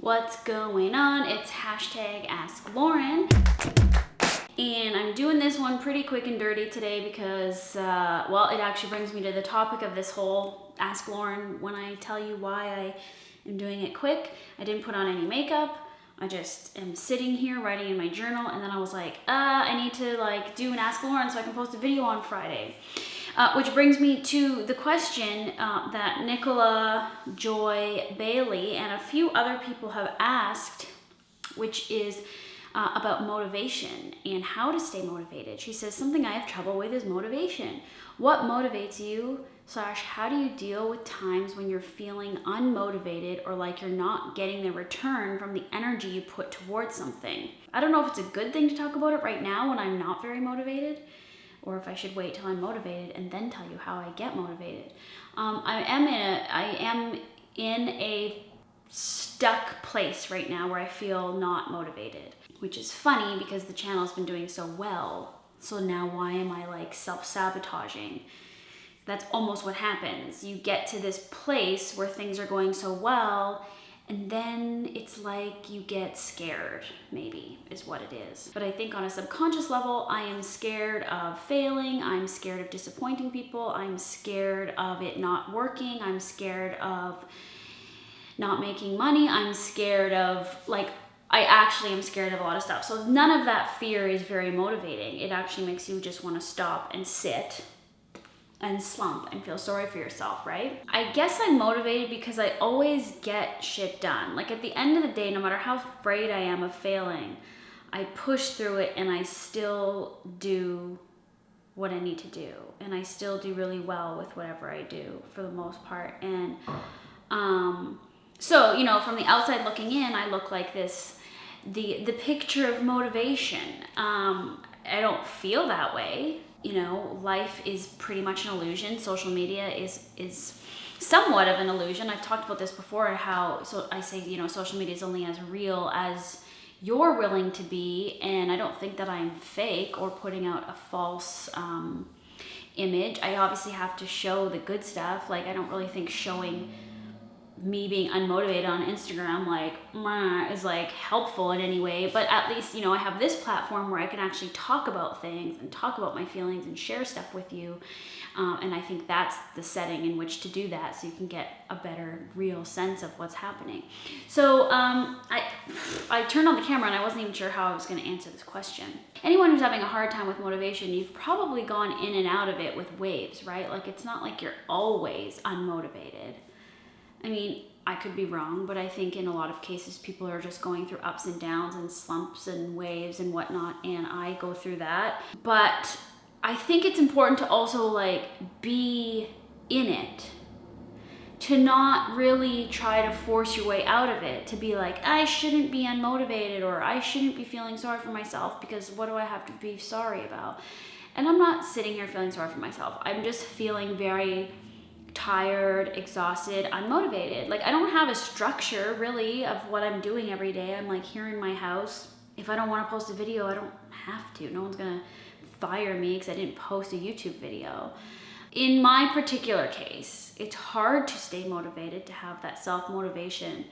What's going on? It's hashtag Ask Lauren. And I'm doing this one pretty quick and dirty today because, well, it actually brings me to the topic of this whole Ask Lauren when I tell you why I am doing it quick. I didn't put on any makeup. I just am sitting here writing in my journal, and then I was like, I need to do an Ask Lauren so I can post a video on Friday. Which brings me to the question that Nicola Joy Bailey and a few other people have asked, which is about motivation and how to stay motivated. She says, something I have trouble with is motivation. What motivates you / how do you deal with times when you're feeling unmotivated or like you're not getting the return from the energy you put towards something? I don't know if it's a good thing to talk about it right now when I'm not very motivated, or if I should wait till I'm motivated and then tell you how I get motivated. I am in a stuck place right now where I feel not motivated, which is funny because the channel's been doing so well. So now why am I self-sabotaging? That's almost what happens. You get to this place where things are going so well, and then it's like you get scared, maybe, is what it is. But I think on a subconscious level, I am scared of failing. I'm scared of disappointing people. I'm scared of it not working. I'm scared of not making money. I'm scared of, I actually am scared of a lot of stuff. So none of that fear is very motivating. It actually makes you just want to stop and sit and slump and feel sorry for yourself, right? I guess I'm motivated because I always get shit done. At the end of the day, no matter how afraid I am of failing, I push through it and I still do what I need to do. And I still do really well with whatever I do for the most part. And so, from the outside looking in, I look like this, the picture of motivation. I don't feel that way. Life is pretty much an illusion. Social media is somewhat of an illusion. I've talked about this before, how I say, social media is only as real as you're willing to be. And I don't think that I'm fake or putting out a false image. I obviously have to show the good stuff. I don't really think showing me being unmotivated on Instagram is helpful in any way, but at least I have this platform where I can actually talk about things and talk about my feelings and share stuff with you, and I think that's the setting in which to do that, so you can get a better real sense of what's happening. So I turned on the camera and I wasn't even sure how I was going to answer this question. Anyone who's having a hard time with motivation, you've probably gone in and out of it with waves, right? It's not like you're always unmotivated. I mean, I could be wrong, but I think in a lot of cases, people are just going through ups and downs and slumps and waves and whatnot, and I go through that. But I think it's important to also be in it, to not really try to force your way out of it, to be I shouldn't be unmotivated, or I shouldn't be feeling sorry for myself because what do I have to be sorry about? And I'm not sitting here feeling sorry for myself. I'm just feeling very tired, exhausted, unmotivated. I don't have a structure really of what I'm doing every day. I'm here in my house. If I don't want to post a video, I don't have to. No one's gonna fire me because I didn't post a YouTube video. In my particular case, it's hard to stay motivated, to have that self-motivation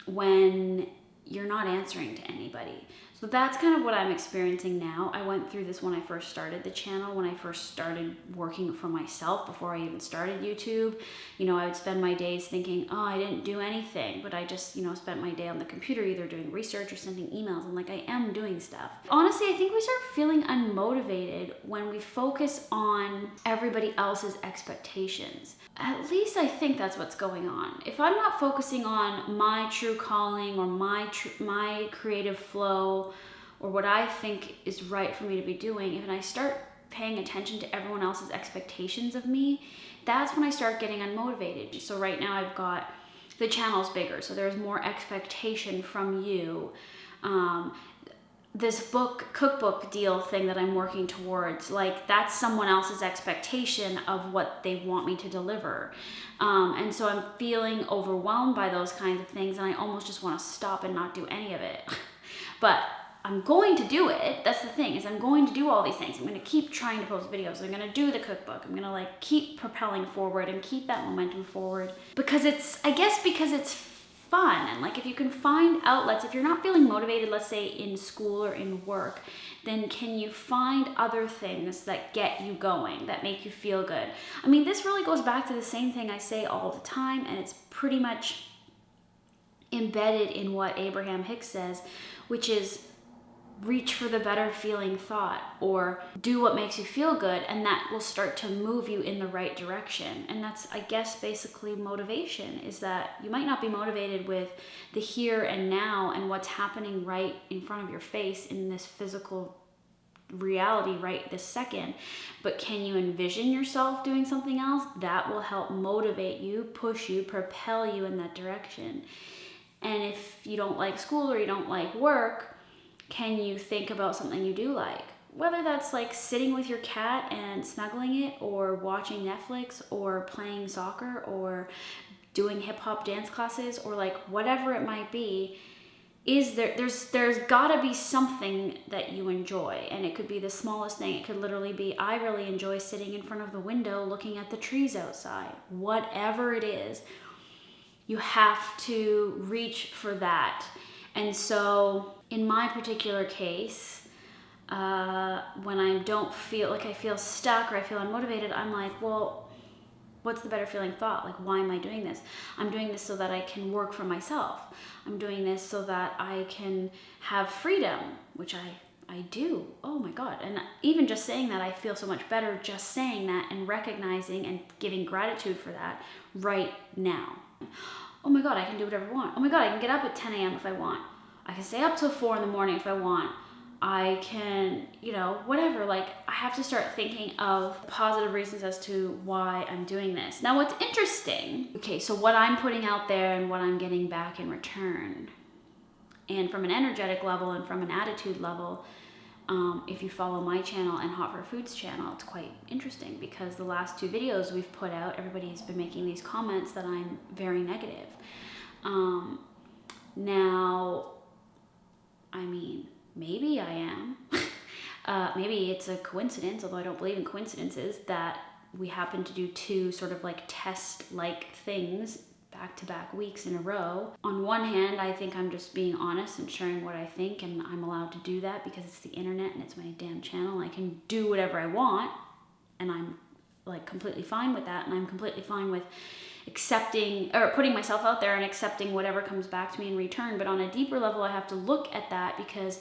when you're not answering to anybody. So that's kind of what I'm experiencing now. I went through this when I first started the channel, when I first started working for myself before I even started YouTube. I would spend my days thinking, I didn't do anything, but I just, spent my day on the computer either doing research or sending emails, and I am doing stuff. Honestly, I think we start feeling unmotivated when we focus on everybody else's expectations. At least I think that's what's going on. If I'm not focusing on my true calling or my creative flow or what I think is right for me to be doing, if I start paying attention to everyone else's expectations of me, that's when I start getting unmotivated. So right now I've got, the channel's bigger, so there's more expectation from you. This cookbook deal thing that I'm working towards, that's someone else's expectation of what they want me to deliver. And so I'm feeling overwhelmed by those kinds of things, and I almost just want to stop and not do any of it. But I'm going to do it. That's the thing, is I'm going to do all these things. I'm going to keep trying to post videos. I'm going to do the cookbook. I'm going to keep propelling forward and keep that momentum forward, because it's fun. And like, if you can find outlets, if you're not feeling motivated, let's say in school or in work, then can you find other things that get you going, that make you feel good? I mean, this really goes back to the same thing I say all the time, and it's pretty much embedded in what Abraham Hicks says, which is reach for the better feeling thought, or do what makes you feel good, and that will start to move you in the right direction. And that's, I guess, basically motivation, is that you might not be motivated with the here and now and what's happening right in front of your face in this physical reality right this second, but can you envision yourself doing something else? That will help motivate you, push you, propel you in that direction. And if you don't like school or you don't like work, can you think about something you do like? Whether that's like sitting with your cat and snuggling it, or watching Netflix, or playing soccer, or doing hip hop dance classes, or like whatever it might be, there's gotta be something that you enjoy. And it could be the smallest thing. It could literally be, I really enjoy sitting in front of the window looking at the trees outside. Whatever it is, you have to reach for that. And so in my particular case, when I don't feel like I feel stuck or I feel unmotivated, I'm like, well, what's the better feeling thought? Like, why am I doing this? I'm doing this so that I can work for myself. I'm doing this so that I can have freedom, which I do. Oh my God. And even just saying that, I feel so much better just saying that and recognizing and giving gratitude for that right now. Oh my God, I can do whatever I want. Oh my God, I can get up at 10 a.m. if I want. I can stay up till 4 in the morning if I want. I can, whatever. Like, I have to start thinking of positive reasons as to why I'm doing this. Now, what's interesting, okay, so what I'm putting out there and what I'm getting back in return, and from an energetic level and from an attitude level, if you follow my channel and Hot for Foods channel, it's quite interesting, because the last 2 videos we've put out, everybody's been making these comments that I'm very negative. Now, I mean, maybe I am. Maybe it's a coincidence, although I don't believe in coincidences, that we happen to do 2 sort of like test-like things back-to-back weeks in a row. On one hand, I think I'm just being honest and sharing what I think, and I'm allowed to do that because it's the internet and it's my damn channel. I can do whatever I want, and I'm like completely fine with that, and I'm completely fine with accepting or putting myself out there and accepting whatever comes back to me in return. But on a deeper level, I have to look at that, because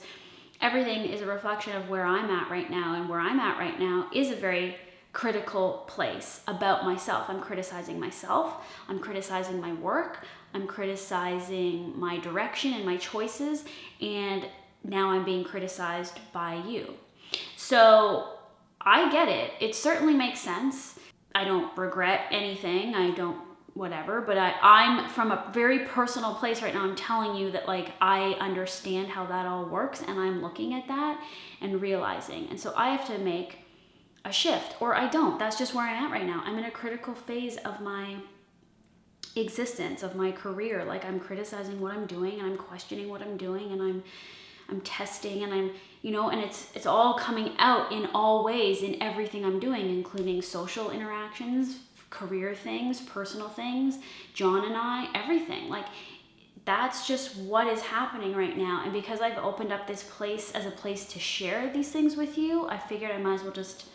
everything is a reflection of where I'm at right now, and where I'm at right now is a very critical place about myself. I'm criticizing myself, I'm criticizing my work, I'm criticizing my direction and my choices, and now I'm being criticized by you. So I get it. It certainly makes sense. I don't regret anything. I don't whatever, but I'm from a very personal place right now. I'm telling you that, like, I understand how that all works, and I'm looking at that and realizing. And so I have to make a shift, or I don't. That's just where I'm at right now. I'm in a critical phase of my existence, of my career. Like, I'm criticizing what I'm doing, and I'm questioning what I'm doing, and I'm testing, and I'm, and it's all coming out in all ways in everything I'm doing, including social interactions, career things, personal things, John and I, everything. Like, that's just what is happening right now. And because I've opened up this place as a place to share these things with you, I figured I might as well just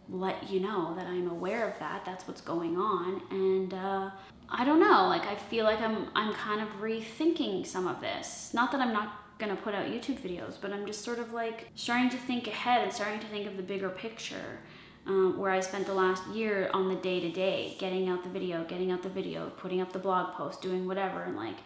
let you know that I'm aware of that. That's what's going on. And I don't know, like, I feel like I'm kind of rethinking some of this. Not that I'm not gonna put out YouTube videos, but I'm just sort of like starting to think ahead and starting to think of the bigger picture, where I spent the last year on the day-to-day, getting out the video, putting up the blog post, doing whatever, and like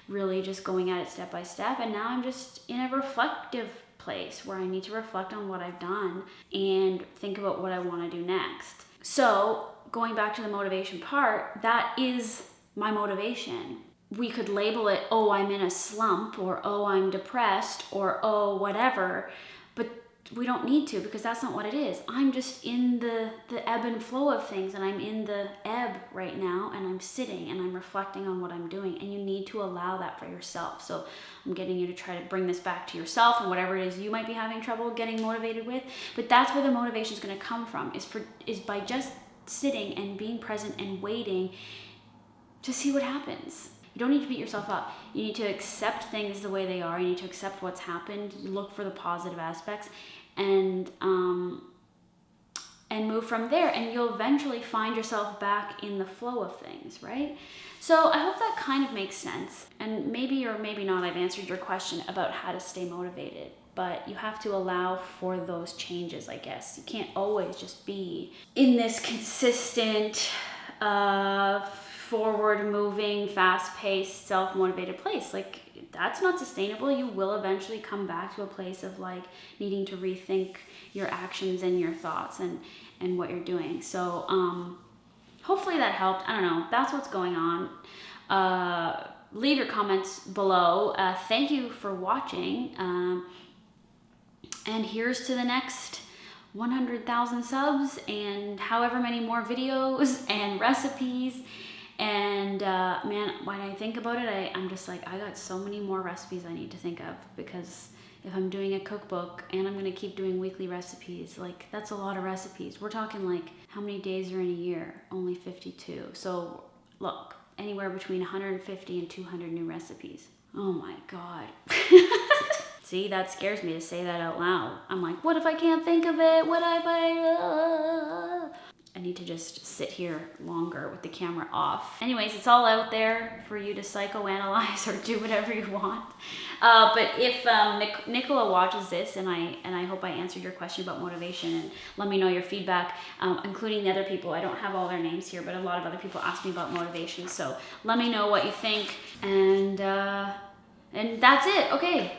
really just going at it step by step. And now I'm just in a reflective place where I need to reflect on what I've done and think about what I want to do next. So going back to the motivation part, that is my motivation. We could label it, oh, I'm in a slump, or oh, I'm depressed, or oh, whatever, but we don't need to, because that's not what it is. I'm just in the ebb and flow of things, and I'm in the ebb right now, and I'm sitting and I'm reflecting on what I'm doing, and you need to allow that for yourself. So I'm getting you to try to bring this back to yourself and whatever it is you might be having trouble getting motivated with. But that's where the motivation is going to come from, is by just sitting and being present and waiting to see what happens. You don't need to beat yourself up. You need to accept things the way they are. You need to accept what's happened, look for the positive aspects, and move from there, and you'll eventually find yourself back in the flow of things, right? So I hope that kind of makes sense, and maybe or maybe not I've answered your question about how to stay motivated, but you have to allow for those changes, I guess. You can't always just be in this consistent, forward-moving, fast-paced, self-motivated place. Like, that's not sustainable. You will eventually come back to a place of like needing to rethink your actions and your thoughts and what you're doing. So hopefully that helped. I don't know. That's what's going on. Leave your comments below. Thank you for watching. And here's to the next 100,000 subs and however many more videos and recipes. And man, when I think about it, I'm just like, I got so many more recipes I need to think of, because if I'm doing a cookbook and I'm gonna keep doing weekly recipes, like that's a lot of recipes. We're talking like, how many days are in a year? Only 52. So look, anywhere between 150 and 200 new recipes. Oh my God. See, that scares me to say that out loud. I'm like, what if I can't think of it? What if I need to just sit here longer with the camera off. Anyways, it's all out there for you to psychoanalyze or do whatever you want. But if Nicola watches this, and I hope I answered your question about motivation, and let me know your feedback, including the other people. I don't have all their names here, but a lot of other people asked me about motivation. So let me know what you think, and that's it. Okay.